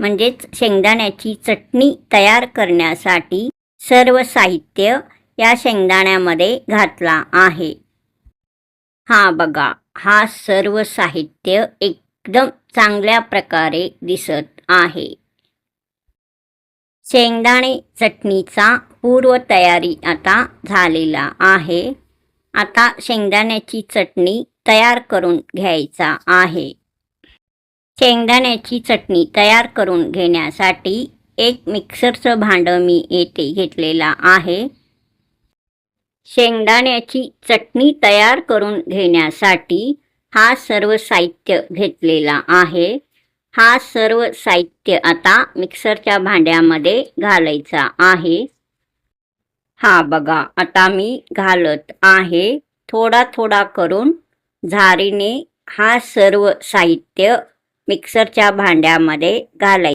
म्हणजेच शेंगदाण्याची चटणी तयार करण्यासाठी सर्व साहित्य या शेंगदाण्यामध्ये घातला आहे। हा बघा, हा सर्व साहित्य एकदम चांगल्या प्रकारे दिसत आहे। शेंगदाणे चटणीचा पूर्वतयारी आता झालेला आहे। आता शेंगदाण्याची चटणी तयार करून घ्यायचा आहे। शेंगदाण्याची चटणी तयार करून घेण्यासाठी एक मिक्सरचं भांडं मी येथे घेतलेला आहे। शेंगदाण्याची चटणी तयार करून घेण्यासाठी हा सर्व साहित्य घेतलेला आहे। हा सर्व साहित्य आता मिक्सरच्या भांड्यामध्ये घालायचा आहे। हा बघा, आता मी घालत आहे। थोडा थोडा करून झारीने हा सर्व साहित्य मिक्सरच्या भांड्यामध्ये घालायचा।